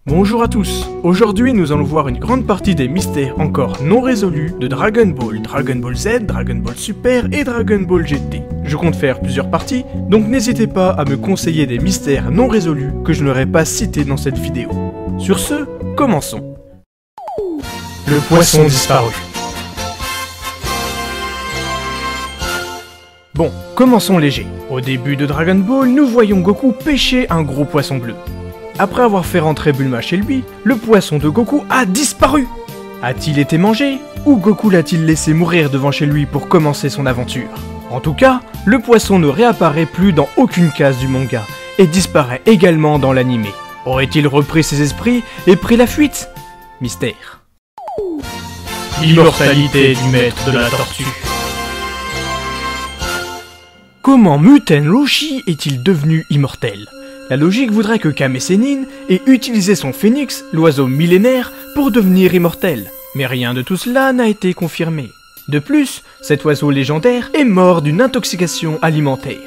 Bonjour à tous, aujourd'hui nous allons voir une grande partie des mystères encore non résolus de Dragon Ball, Dragon Ball Z, Dragon Ball Super et Dragon Ball GT. Je compte faire plusieurs parties, donc n'hésitez pas à me conseiller des mystères non résolus que je n'aurais pas cités dans cette vidéo. Sur ce, commençons. Le poisson disparu. Bon, commençons léger. Au début de Dragon Ball, nous voyons Goku pêcher un gros poisson bleu. Après avoir fait rentrer Bulma chez lui, le poisson de Goku a disparu. A-t-il été mangé, ou Goku l'a-t-il laissé mourir devant chez lui pour commencer son aventure? En tout cas, le poisson ne réapparaît plus dans aucune case du manga, et disparaît également dans l'anime. Aurait-il repris ses esprits et pris la fuite? Mystère. L'immortalité du maître de la tortue. Comment Muten Roshi est-il devenu immortel? La logique voudrait que Kame Sennin ait utilisé son phénix, l'oiseau millénaire, pour devenir immortel. Mais rien de tout cela n'a été confirmé. De plus, cet oiseau légendaire est mort d'une intoxication alimentaire.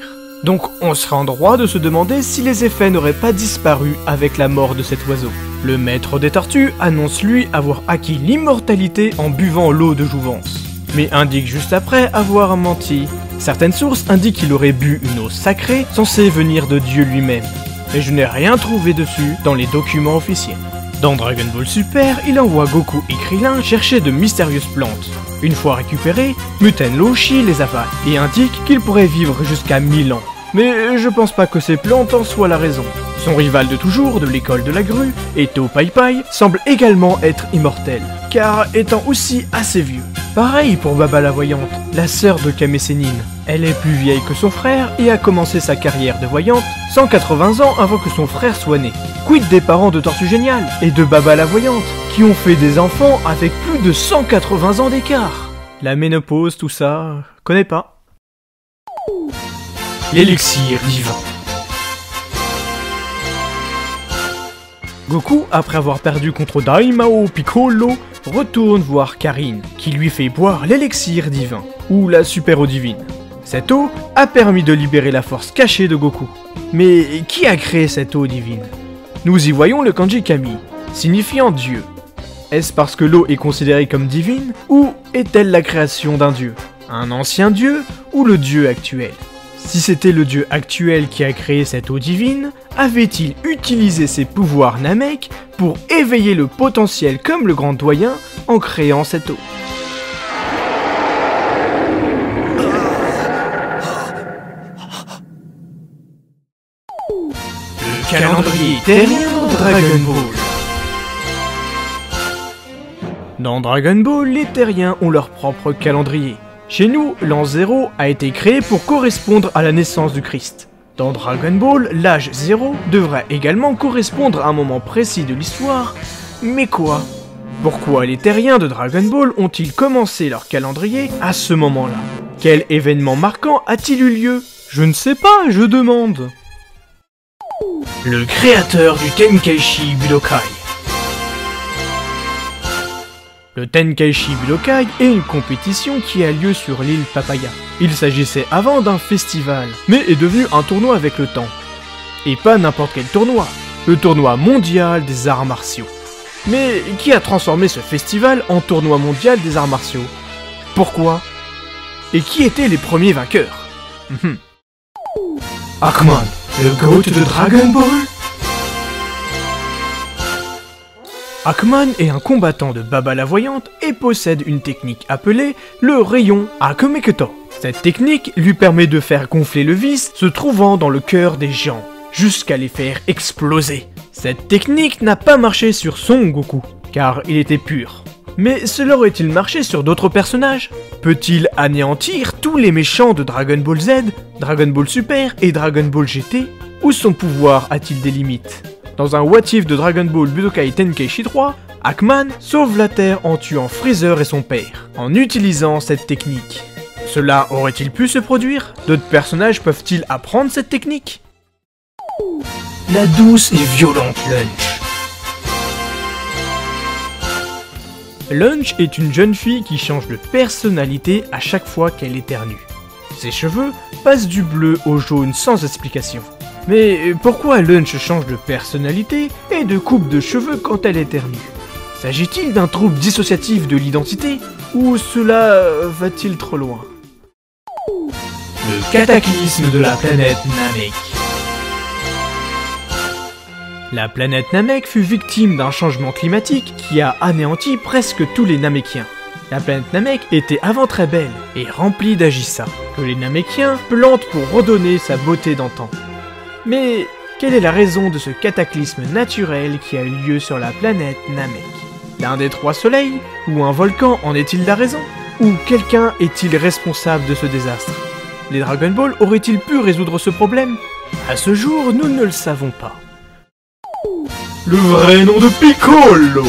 Donc on sera en droit de se demander si les effets n'auraient pas disparu avec la mort de cet oiseau. Le maître des tortues annonce lui avoir acquis l'immortalité en buvant l'eau de jouvence, mais indique juste après avoir menti. Certaines sources indiquent qu'il aurait bu une eau sacrée censée venir de Dieu lui-même, mais je n'ai rien trouvé dessus dans les documents officiels. Dans Dragon Ball Super, il envoie Goku et Krillin chercher de mystérieuses plantes. Une fois récupérées, Muten Roshi les avale et indique qu'il pourrait vivre jusqu'à 1000 ans. Mais je pense pas que ces plantes en soient la raison. Son rival de toujours, de l'école de la grue, Eto Pai Pai, semble également être immortel, car étant aussi assez vieux. Pareil pour Baba la Voyante, la sœur de Kame Sennin. Elle est plus vieille que son frère et a commencé sa carrière de voyante 180 ans avant que son frère soit né. Quid des parents de Tortue Géniale et de Baba la Voyante, qui ont fait des enfants avec plus de 180 ans d'écart? La ménopause, tout ça, connais pas. L'élixir divin. Goku, après avoir perdu contre Daimao Piccolo, retourne voir Karine, qui lui fait boire l'élixir divin, ou la super eau divine. Cette eau a permis de libérer la force cachée de Goku. Mais qui a créé cette eau divine? Nous y voyons le kanji Kami, signifiant Dieu. Est-ce parce que l'eau est considérée comme divine, ou est-elle la création d'un dieu? Un ancien dieu, ou le dieu actuel? Si c'était le dieu actuel qui a créé cette eau divine, avait-il utilisé ses pouvoirs Namek pour éveiller le potentiel comme le grand doyen en créant cette eau? Le calendrier terrien de Dragon Ball. Dans Dragon Ball, les terriens ont leur propre calendrier. Chez nous, l'an 0 a été créé pour correspondre à la naissance du Christ. Dans Dragon Ball, l'âge 0 devrait également correspondre à un moment précis de l'histoire, mais quoi? Pourquoi les terriens de Dragon Ball ont-ils commencé leur calendrier à ce moment-là? Quel événement marquant a-t-il eu lieu? Je ne sais pas, je demande. Le créateur du Tenkaichi Budokai. Le Tenkaichi Budokai est une compétition qui a lieu sur l'île Papaya. Il s'agissait avant d'un festival, mais est devenu un tournoi avec le temps. Et pas n'importe quel tournoi, le tournoi mondial des arts martiaux. Mais qui a transformé ce festival en tournoi mondial des arts martiaux? Pourquoi? Et qui étaient les premiers vainqueurs? Aquaman, le GOAT de Dragon Ball? Aquaman est un combattant de Baba la Voyante et possède une technique appelée le rayon Akemeketo. Cette technique lui permet de faire gonfler le vice se trouvant dans le cœur des gens, jusqu'à les faire exploser. Cette technique n'a pas marché sur Son Goku, car il était pur. Mais cela aurait-il marché sur d'autres personnages? Peut-il anéantir tous les méchants de Dragon Ball Z, Dragon Ball Super et Dragon Ball GT? Ou son pouvoir a-t-il des limites? Dans un What If de Dragon Ball Budokai Tenkaichi 3, Aquaman sauve la Terre en tuant Freezer et son père, en utilisant cette technique. Cela aurait-il pu se produire? D'autres personnages peuvent-ils apprendre cette technique? La douce et violente Lunch. Lunch est une jeune fille qui change de personnalité à chaque fois qu'elle éternue. Ses cheveux passent du bleu au jaune sans explication. Mais pourquoi Lunch change de personnalité et de coupe de cheveux quand elle éternue? S'agit-il d'un trouble dissociatif de l'identité? Ou cela va-t-il trop loin? Le cataclysme de la planète Namek. La planète Namek fut victime d'un changement climatique qui a anéanti presque tous les Namekiens. La planète Namek était avant très belle et remplie d'Agissa, que les Namekiens plantent pour redonner sa beauté d'antan. Mais quelle est la raison de ce cataclysme naturel qui a eu lieu sur la planète Namek? L'un des 3 soleils? Ou un volcan en est-il la raison? Ou quelqu'un est-il responsable de ce désastre? Les Dragon Ball auraient-ils pu résoudre ce problème? À ce jour, nous ne le savons pas. Le vrai nom de Piccolo!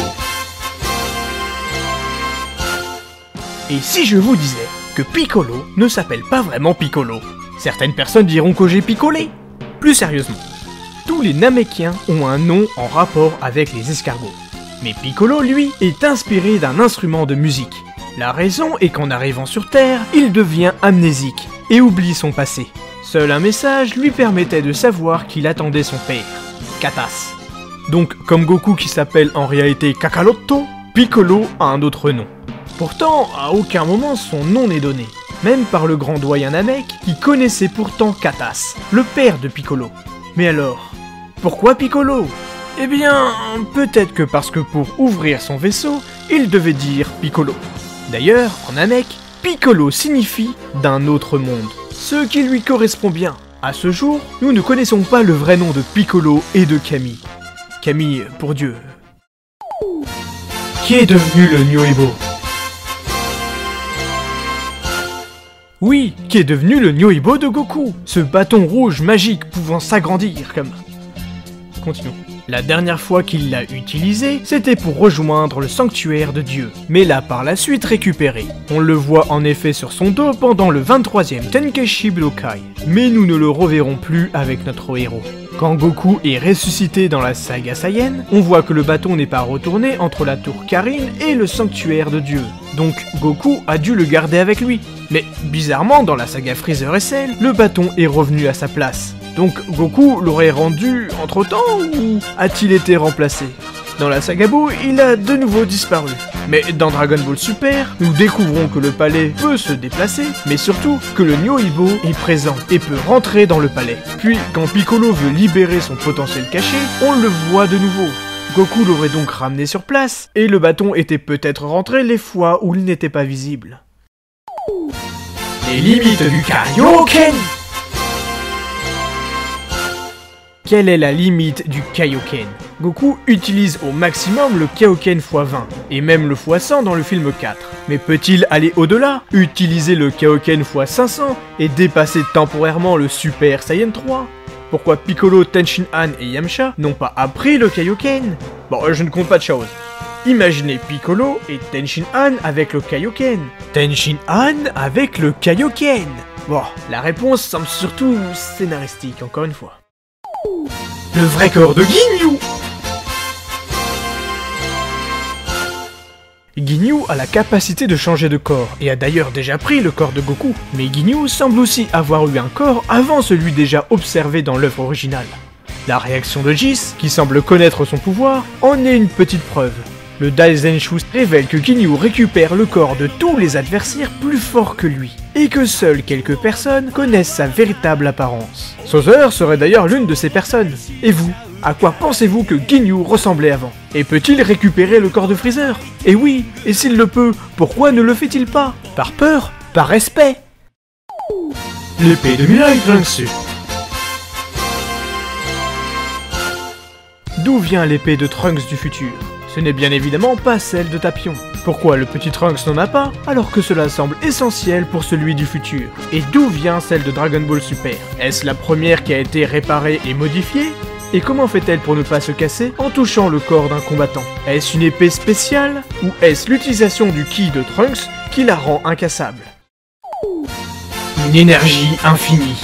Et si je vous disais que Piccolo ne s'appelle pas vraiment Piccolo? Certaines personnes diront que j'ai picolé. Plus sérieusement, tous les Namekiens ont un nom en rapport avec les escargots. Mais Piccolo, lui, est inspiré d'un instrument de musique. La raison est qu'en arrivant sur Terre, il devient amnésique et oublie son passé. Seul un message lui permettait de savoir qu'il attendait son père, Katas. Donc, comme Goku qui s'appelle en réalité Kakaroto, Piccolo a un autre nom. Pourtant, à aucun moment son nom n'est donné, même par le grand doyen Namek qui connaissait pourtant Katas, le père de Piccolo. Mais alors, pourquoi Piccolo? Eh bien, peut-être que parce que pour ouvrir son vaisseau, il devait dire Piccolo. D'ailleurs, en Namek, Piccolo signifie d'un autre monde, ce qui lui correspond bien. À ce jour, nous ne connaissons pas le vrai nom de Piccolo et de Camille. Camille, pour Dieu. Qui est devenu le Nyoibo? Oui, qui est devenu le Nyoibo de Goku, ce bâton rouge magique pouvant s'agrandir comme... Continuons. La dernière fois qu'il l'a utilisé, c'était pour rejoindre le sanctuaire de Dieu, mais l'a par la suite récupéré. On le voit en effet sur son dos pendant le 23e Tenkaichi Budokai, mais nous ne le reverrons plus avec notre héros. Quand Goku est ressuscité dans la saga Saiyan, on voit que le bâton n'est pas retourné entre la tour Karin et le sanctuaire de Dieu. Donc Goku a dû le garder avec lui. Mais bizarrement, dans la saga Freezer et Cell, le bâton est revenu à sa place. Donc Goku l'aurait rendu entre-temps ou a-t-il été remplacé? Dans la saga Buu, il a de nouveau disparu. Mais dans Dragon Ball Super, nous découvrons que le palais peut se déplacer, mais surtout que le Nyoibo est présent et peut rentrer dans le palais. Puis, quand Piccolo veut libérer son potentiel caché, on le voit de nouveau. Goku l'aurait donc ramené sur place, et le bâton était peut-être rentré les fois où il n'était pas visible. Les limites du Kaioken! Quelle est la limite du Kaioken? Goku utilise au maximum le Kaioken x20, et même le x100 dans le film 4. Mais peut-il aller au-delà, utiliser le Kaioken x500 et dépasser temporairement le Super Saiyan 3? Pourquoi Piccolo, Tenshinhan et Yamcha n'ont pas appris le Kaioken? Bon, je ne compte pas de choses. Imaginez Piccolo et Tenshinhan avec le Kaioken. Tenshinhan avec le Kaioken. Bon, la réponse semble surtout scénaristique, encore une fois. Le vrai corps de Ginyu! Ginyu a la capacité de changer de corps, et a d'ailleurs déjà pris le corps de Goku. Mais Ginyu semble aussi avoir eu un corps avant celui déjà observé dans l'œuvre originale. La réaction de Jis, qui semble connaître son pouvoir, en est une petite preuve. Le Daizenshu révèle que Ginyu récupère le corps de tous les adversaires plus forts que lui, et que seules quelques personnes connaissent sa véritable apparence. Sauzer serait d'ailleurs l'une de ces personnes. Et vous, à quoi pensez-vous que Ginyu ressemblait avant? Et peut-il récupérer le corps de Freezer? Et oui, et s'il le peut, pourquoi ne le fait-il pas? Par peur? Par respect? L'épée de Mirai Trunks. D'où vient l'épée de Trunks du futur? Ce n'est bien évidemment pas celle de Tapion. Pourquoi le petit Trunks n'en a pas, alors que cela semble essentiel pour celui du futur? Et d'où vient celle de Dragon Ball Super? Est-ce la première qui a été réparée et modifiée? Et comment fait-elle pour ne pas se casser en touchant le corps d'un combattant? Est-ce une épée spéciale? Ou est-ce l'utilisation du ki de Trunks qui la rend incassable? Une énergie infinie.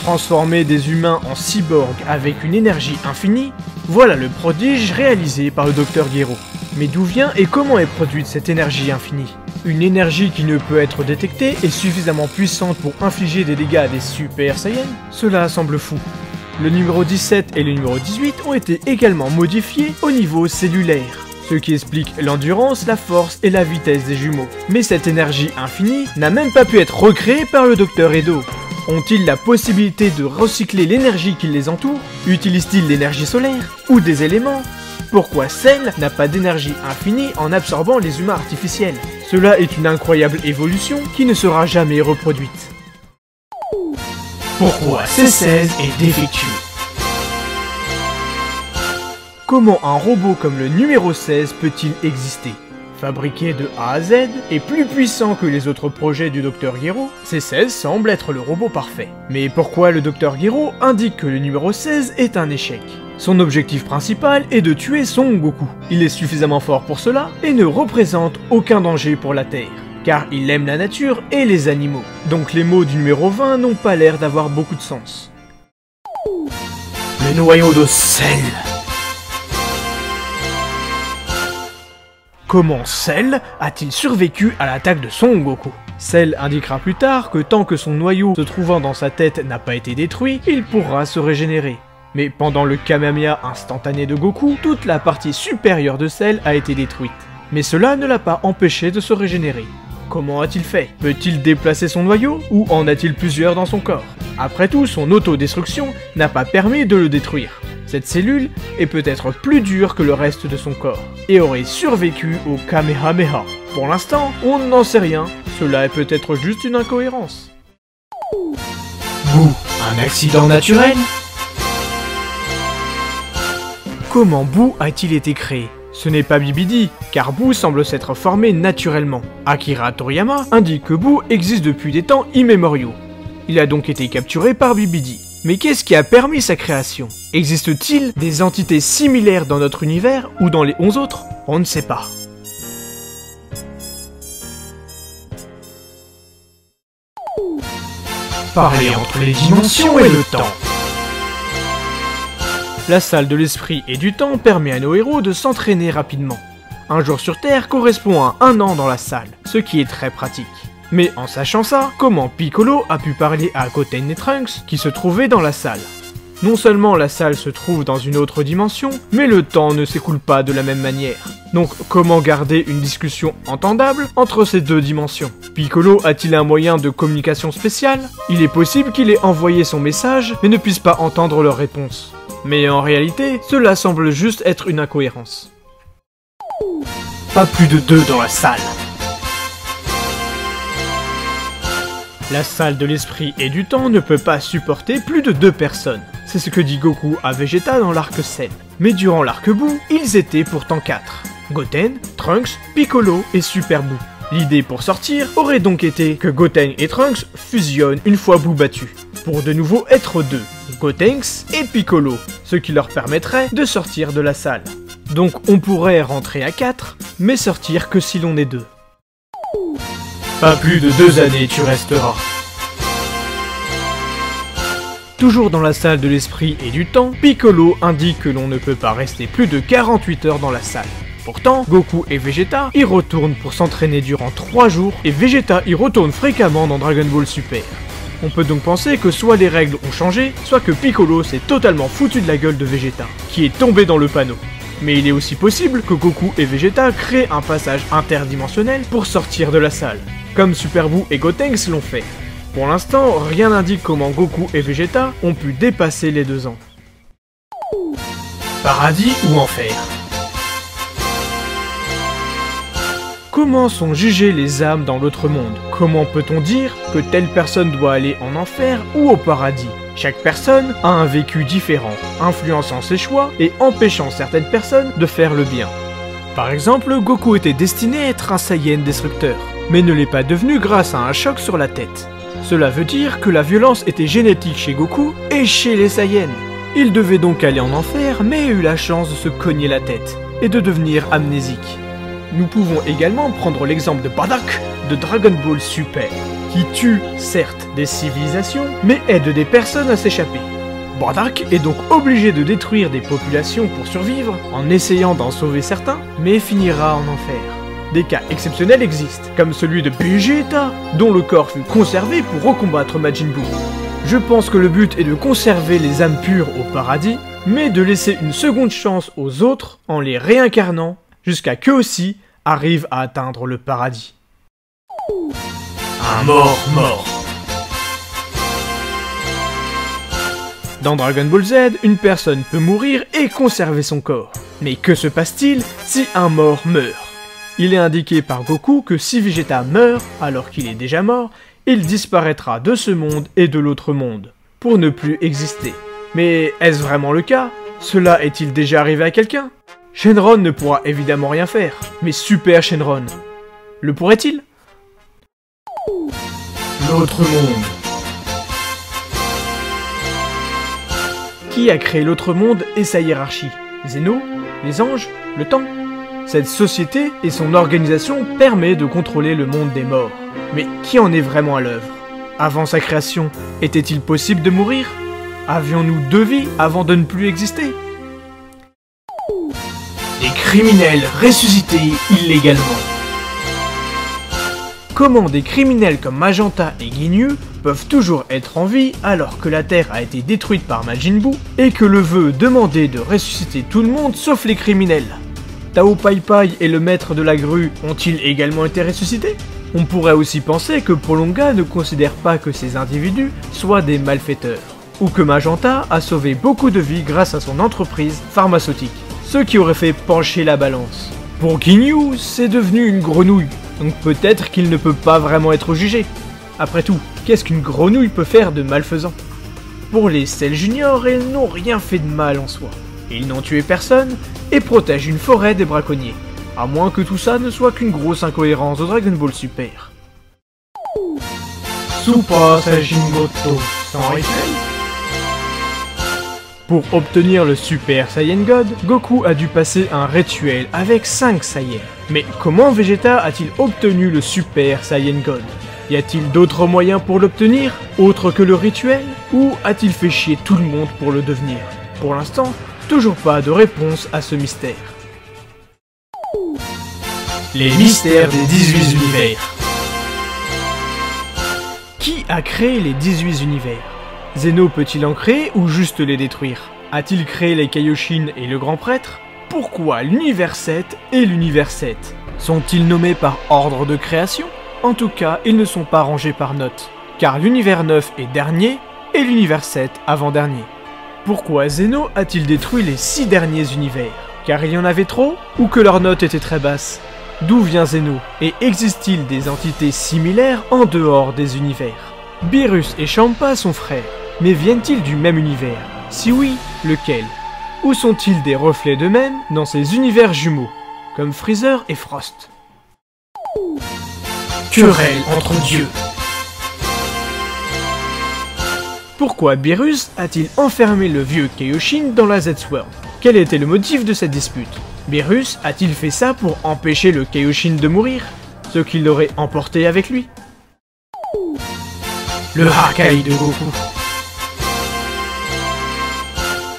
Transformer des humains en cyborgs avec une énergie infinie, voilà le prodige réalisé par le Dr Gero. Mais d'où vient et comment est produite cette énergie infinie? Une énergie qui ne peut être détectée est suffisamment puissante pour infliger des dégâts à des Super Saiyans? Cela semble fou. Le numéro 17 et le numéro 18 ont été également modifiés au niveau cellulaire, ce qui explique l'endurance, la force et la vitesse des jumeaux. Mais cette énergie infinie n'a même pas pu être recréée par le Dr Edo. Ont-ils la possibilité de recycler l'énergie qui les entoure? Utilisent-ils l'énergie solaire? Ou des éléments? Pourquoi Cell n'a pas d'énergie infinie en absorbant les humains artificiels? Cela est une incroyable évolution qui ne sera jamais reproduite. Pourquoi C16 est défectueux? Comment un robot comme le numéro 16 peut-il exister? Fabriqué de A à Z et plus puissant que les autres projets du Dr Gero, C16 semble être le robot parfait. Mais pourquoi le Dr Gero indique que le numéro 16 est un échec? Son objectif principal est de tuer Son Goku. Il est suffisamment fort pour cela et ne représente aucun danger pour la Terre, car il aime la nature et les animaux. Donc les mots du numéro 20 n'ont pas l'air d'avoir beaucoup de sens. Le noyau de Cell. Comment Cell a-t-il survécu à l'attaque de Son Goku? Cell indiquera plus tard que tant que son noyau se trouvant dans sa tête n'a pas été détruit, il pourra se régénérer. Mais pendant le Kamehameha instantané de Goku, toute la partie supérieure de Cell a été détruite. Mais cela ne l'a pas empêché de se régénérer. Comment a-t-il fait? Peut-il déplacer son noyau? Ou en a-t-il plusieurs dans son corps? Après tout, son autodestruction n'a pas permis de le détruire. Cette cellule est peut-être plus dure que le reste de son corps, et aurait survécu au Kamehameha. Pour l'instant, on n'en sait rien, cela est peut-être juste une incohérence. Boo, un accident naturel? Comment Boo a-t-il été créé? Ce n'est pas Bibidi, car Boo semble s'être formé naturellement. Akira Toriyama indique que Boo existe depuis des temps immémoriaux. Il a donc été capturé par Bibidi. Mais qu'est-ce qui a permis sa création? Existe-t-il des entités similaires dans notre univers ou dans les 11 autres? On ne sait pas. Parler entre les dimensions et le temps. La salle de l'esprit et du temps permet à nos héros de s'entraîner rapidement. Un jour sur Terre correspond à un an dans la salle, ce qui est très pratique. Mais en sachant ça, comment Piccolo a pu parler à Goten et Trunks qui se trouvaient dans la salle? Non seulement la salle se trouve dans une autre dimension, mais le temps ne s'écoule pas de la même manière. Donc comment garder une discussion entendable entre ces deux dimensions? Piccolo a-t-il un moyen de communication spécial? Il est possible qu'il ait envoyé son message mais ne puisse pas entendre leur réponse. Mais en réalité, cela semble juste être une incohérence. Pas plus de 2 dans la salle. La salle de l'esprit et du temps ne peut pas supporter plus de 2 personnes. C'est ce que dit Goku à Vegeta dans l'arc Cell. Mais durant l'arc Boo, ils étaient pourtant 4. Goten, Trunks, Piccolo et Super Boo. L'idée pour sortir aurait donc été que Goten et Trunks fusionnent une fois Boo battu, pour de nouveau être 2, Gotenks et Piccolo, ce qui leur permettrait de sortir de la salle. Donc on pourrait rentrer à 4, mais sortir que si l'on est 2. Pas plus de 2 années tu resteras. Toujours dans la salle de l'esprit et du temps, Piccolo indique que l'on ne peut pas rester plus de 48 heures dans la salle. Pourtant, Goku et Vegeta y retournent pour s'entraîner durant 3 jours, et Vegeta y retourne fréquemment dans Dragon Ball Super. On peut donc penser que soit les règles ont changé, soit que Piccolo s'est totalement foutu de la gueule de Vegeta, qui est tombé dans le panneau. Mais il est aussi possible que Goku et Vegeta créent un passage interdimensionnel pour sortir de la salle, comme Super Boo et Gotenks l'ont fait. Pour l'instant, rien n'indique comment Goku et Vegeta ont pu dépasser les 2 ans. Paradis ou enfer? Comment sont jugées les âmes dans l'autre monde? Comment peut-on dire que telle personne doit aller en enfer ou au paradis? Chaque personne a un vécu différent, influençant ses choix et empêchant certaines personnes de faire le bien. Par exemple, Goku était destiné à être un Saiyan destructeur, mais ne l'est pas devenu grâce à un choc sur la tête. Cela veut dire que la violence était génétique chez Goku et chez les Saiyans. Il devait donc aller en enfer, mais a eu la chance de se cogner la tête et de devenir amnésique. Nous pouvons également prendre l'exemple de Bardock de Dragon Ball Super, qui tue certes des civilisations, mais aide des personnes à s'échapper. Bardock est donc obligé de détruire des populations pour survivre, en essayant d'en sauver certains, mais finira en enfer. Des cas exceptionnels existent, comme celui de Vegeta, dont le corps fut conservé pour recombattre Majin Buu. Je pense que le but est de conserver les âmes pures au paradis, mais de laisser une seconde chance aux autres en les réincarnant, jusqu'à qu'eux aussi arrivent à atteindre le paradis. Un mort. Dans Dragon Ball Z, une personne peut mourir et conserver son corps. Mais que se passe-t-il si un mort meurt? Il est indiqué par Goku que si Vegeta meurt, alors qu'il est déjà mort, il disparaîtra de ce monde et de l'autre monde, pour ne plus exister. Mais est-ce vraiment le cas? Cela est-il déjà arrivé à quelqu'un? Shenron ne pourra évidemment rien faire, mais Super Shenron le pourrait-il? L'autre monde. Qui a créé l'autre monde et sa hiérarchie? Zeno? Les anges? Le temps? Cette société et son organisation permet de contrôler le monde des morts. Mais qui en est vraiment à l'œuvre? Avant sa création, était-il possible de mourir? Avions-nous deux vies avant de ne plus exister? Des criminels ressuscités illégalement. Comment des criminels comme Magenta et Ginyu peuvent toujours être en vie alors que la Terre a été détruite par Majin Buu et que le vœu demandait de ressusciter tout le monde sauf les criminels? Tao Pai Pai et le maître de la grue ont-ils également été ressuscités? On pourrait aussi penser que Polonga ne considère pas que ces individus soient des malfaiteurs, ou que Magenta a sauvé beaucoup de vies grâce à son entreprise pharmaceutique, ce qui aurait fait pencher la balance. Pour Ginyu, c'est devenu une grenouille, donc peut-être qu'il ne peut pas vraiment être jugé. Après tout, qu'est-ce qu'une grenouille peut faire de malfaisant? Pour les Cell Junior, ils n'ont rien fait de mal en soi. Ils n'ont tué personne et protègent une forêt des braconniers. À moins que tout ça ne soit qu'une grosse incohérence de Dragon Ball Super. Super Saiyan Goto sans rituel. Pour obtenir le Super Saiyan God, Goku a dû passer un rituel avec 5 Saiyans. Mais comment Vegeta a-t-il obtenu le Super Saiyan God? Y a-t-il d'autres moyens pour l'obtenir, autre que le rituel? Ou a-t-il fait chier tout le monde pour le devenir? Pour l'instant, toujours pas de réponse à ce mystère. Les mystères des 18 univers. Qui a créé les 18 univers? Zeno peut-il en créer ou juste les détruire? A-t-il créé les Kaioshin et le Grand Prêtre? Pourquoi l'univers 7 et l'univers 7? Sont-ils nommés par ordre de création? En tout cas, ils ne sont pas rangés par note, car l'univers 9 est dernier et l'univers 7 avant-dernier. Pourquoi Zeno a-t-il détruit les 6 derniers univers? Car il y en avait trop ou que leur note était très basse? D'où vient Zeno? Et existe-t-il des entités similaires en dehors des univers? Beerus et Champa sont frères, mais viennent-ils du même univers? Si oui, lequel? Ou sont-ils des reflets d'eux-mêmes dans ces univers jumeaux, comme Freezer et Frost? Querelle entre dieux. Pourquoi Beerus a-t-il enfermé le vieux Kaioshin dans la Z-Sword? Quel était le motif de cette dispute? Beerus a-t-il fait ça pour empêcher le Kaioshin de mourir, ce qu'il l'aurait emporté avec lui? Le Hakai de Goku.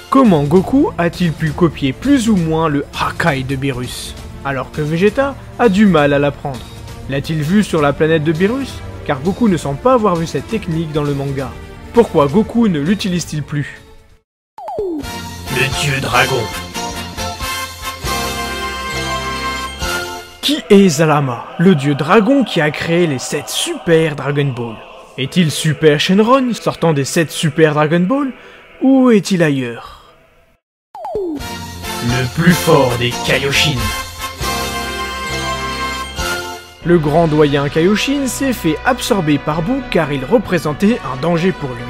Comment Goku a-t-il pu copier plus ou moins le Hakai de Beerus, alors que Vegeta a du mal à l'apprendre? L'a-t-il vu sur la planète de Beerus? Car Goku ne semble pas avoir vu cette technique dans le manga. Pourquoi Goku ne l'utilise-t-il plus? Le dieu dragon. Qui est Zalama, le dieu dragon qui a créé les 7 Super Dragon Ball? Est-il Super Shenron, sortant des 7 Super Dragon Ball, ou est-il ailleurs? Le plus fort des Kaioshin. Le grand doyen Kaioshin s'est fait absorber par Buu car il représentait un danger pour lui.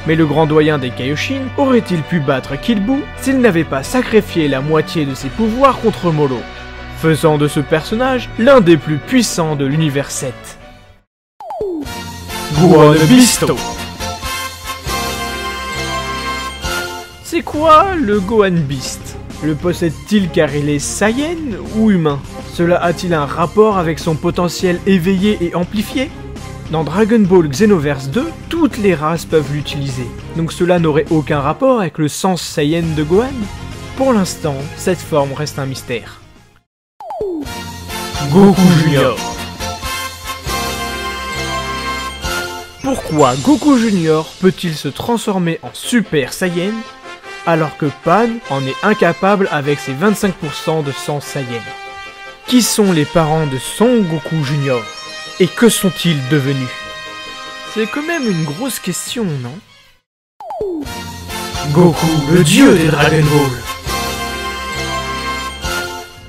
Mais le grand doyen des Kaioshin aurait-il pu battre Kid Buu s'il n'avait pas sacrifié la moitié de ses pouvoirs contre Molo, faisant de ce personnage l'un des plus puissants de l'univers 7. Gohan Bisto. C'est quoi le Gohan Beast? Le possède-t-il car il est Saiyan ou humain? Cela a-t-il un rapport avec son potentiel éveillé et amplifié? Dans Dragon Ball Xenoverse 2, toutes les races peuvent l'utiliser, donc cela n'aurait aucun rapport avec le sens Saiyan de Gohan? Pour l'instant, cette forme reste un mystère. Goku Junior. Pourquoi Goku Junior peut-il se transformer en Super Saiyan alors que Pan en est incapable avec ses 25% de sang Saiyan? Qui sont les parents de Son Goku Junior? Et que sont-ils devenus? C'est quand même une grosse question, non? Goku, le dieu des Dragon Ball.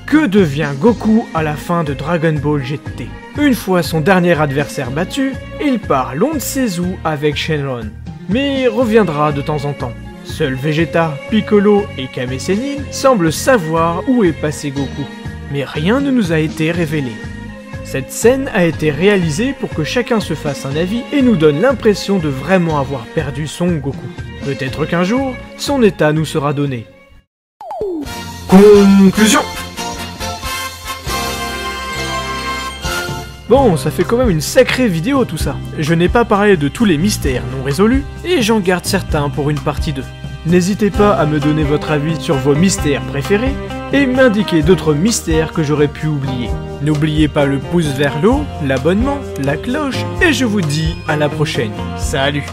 Que devient Goku à la fin de Dragon Ball GT? Une fois son dernier adversaire battu, il part Lone Seizu avec Shenron, mais reviendra de temps en temps. Seuls Vegeta, Piccolo et Kame Sennin semblent savoir où est passé Goku, mais rien ne nous a été révélé. Cette scène a été réalisée pour que chacun se fasse un avis et nous donne l'impression de vraiment avoir perdu Son Goku. Peut-être qu'un jour, son état nous sera donné. Conclusion. Bon, ça fait quand même une sacrée vidéo tout ça. Je n'ai pas parlé de tous les mystères non résolus, et j'en garde certains pour une partie 2. N'hésitez pas à me donner votre avis sur vos mystères préférés, et m'indiquer d'autres mystères que j'aurais pu oublier. N'oubliez pas le pouce vers le haut, l'abonnement, la cloche, et je vous dis à la prochaine. Salut!